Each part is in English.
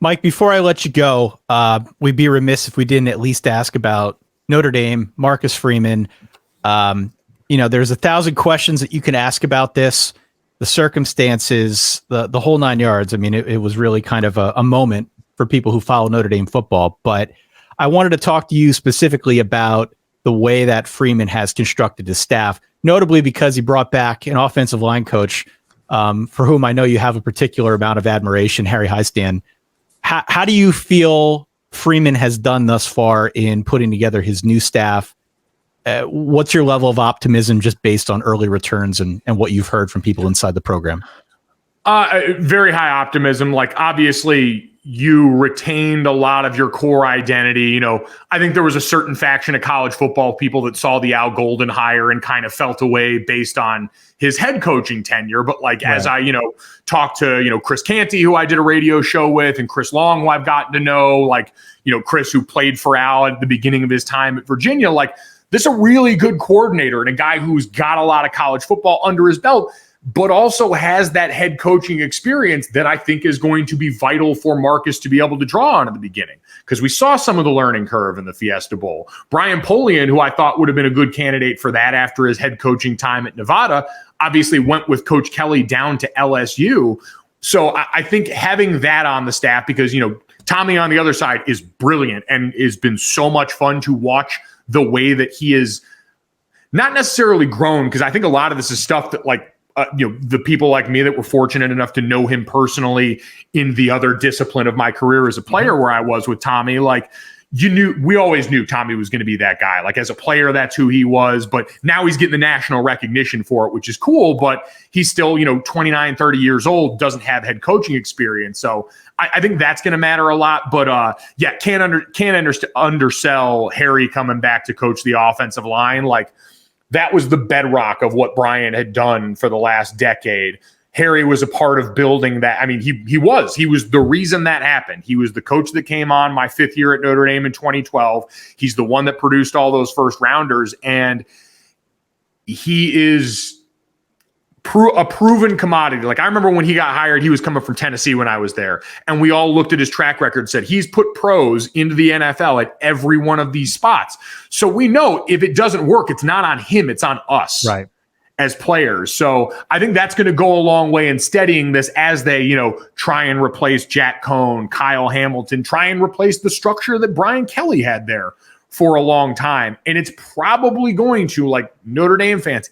Mike, before I let you go, we'd be remiss if we didn't at least ask about Notre Dame, Marcus Freeman. There's 1,000 questions that you can ask about this, the circumstances, the whole 9 yards. I mean, it was really kind of a moment for people who follow Notre Dame football. But I wanted to talk to you specifically about the way that Freeman has constructed his staff, notably because he brought back an offensive line coach for whom I know you have a particular amount of admiration, Harry Hiestand. How do you feel Freeman has done thus far in putting together his new staff? What's your level of optimism just based on early returns and what you've heard from people inside the program? Very high optimism. Like, obviously, you retained a lot of your core identity. I think there was a certain faction of college football people that saw the Al Golden hire and kind of felt away based on his head coaching tenure. But as I, talked to, Chris Canty, who I did a radio show with, and Chris Long, who I've gotten to know, Chris, who played for Al at the beginning of his time at Virginia, this is a really good coordinator and a guy who's got a lot of college football under his belt, but also has that head coaching experience that I think is going to be vital for Marcus to be able to draw on at the beginning, because we saw some of the learning curve in the Fiesta Bowl. Brian Polian, who I thought would have been a good candidate for that after his head coaching time at Nevada, obviously went with Coach Kelly down to LSU. So I think having that on the staff, because, Tommy on the other side is brilliant and has been so much fun to watch the way that he is not necessarily grown, because I think a lot of this is stuff that the people like me that were fortunate enough to know him personally in the other discipline of my career as a player, where I was with Tommy, we always knew Tommy was going to be that guy. As a player, that's who he was, but now he's getting the national recognition for it, which is cool, but he's still, 29, 30 years old, doesn't have head coaching experience. So I think that's going to matter a lot, but can't undersell Harry coming back to coach the offensive line. That was the bedrock of what Brian had done for the last decade. Harry was a part of building that. I mean, he was the reason that happened. He was the coach that came on my 5th year at Notre Dame in 2012. He's the one that produced all those first rounders. And he is a proven commodity. I remember when he got hired, he was coming from Tennessee when I was there. And we all looked at his track record and said, he's put pros into the NFL at every one of these spots. So we know if it doesn't work, it's not on him, it's on us. Right. As players. So I think that's going to go a long way in steadying this as they, try and replace Jack Cohn, Kyle Hamilton, try and replace the structure that Brian Kelly had there for a long time. And it's probably going to, Notre Dame fans,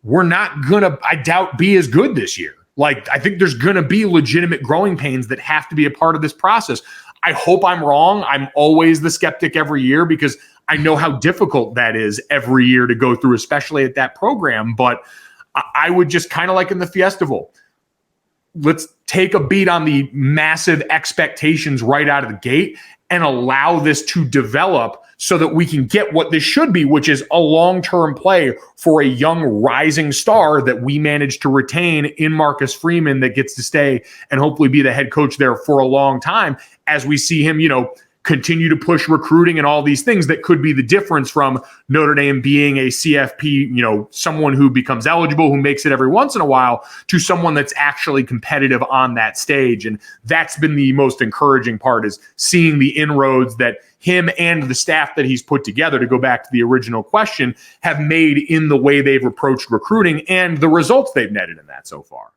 we're not going to, I doubt, be as good this year. I think there's going to be legitimate growing pains that have to be a part of this process. I hope I'm wrong. I'm always the skeptic every year, because I know how difficult that is every year to go through, especially at that program. But I would just kind of in the Fiesta Bowl, let's take a beat on the massive expectations right out of the gate and allow this to develop so that we can get what this should be, which is a long-term play for a young rising star that we managed to retain in Marcus Freeman, that gets to stay and hopefully be the head coach there for a long time, as we see him, continue to push recruiting and all these things that could be the difference from Notre Dame being a CFP, someone who becomes eligible, who makes it every once in a while, to someone that's actually competitive on that stage. And that's been the most encouraging part, is seeing the inroads that him and the staff that he's put together, to go back to the original question, have made in the way they've approached recruiting and the results they've netted in that so far.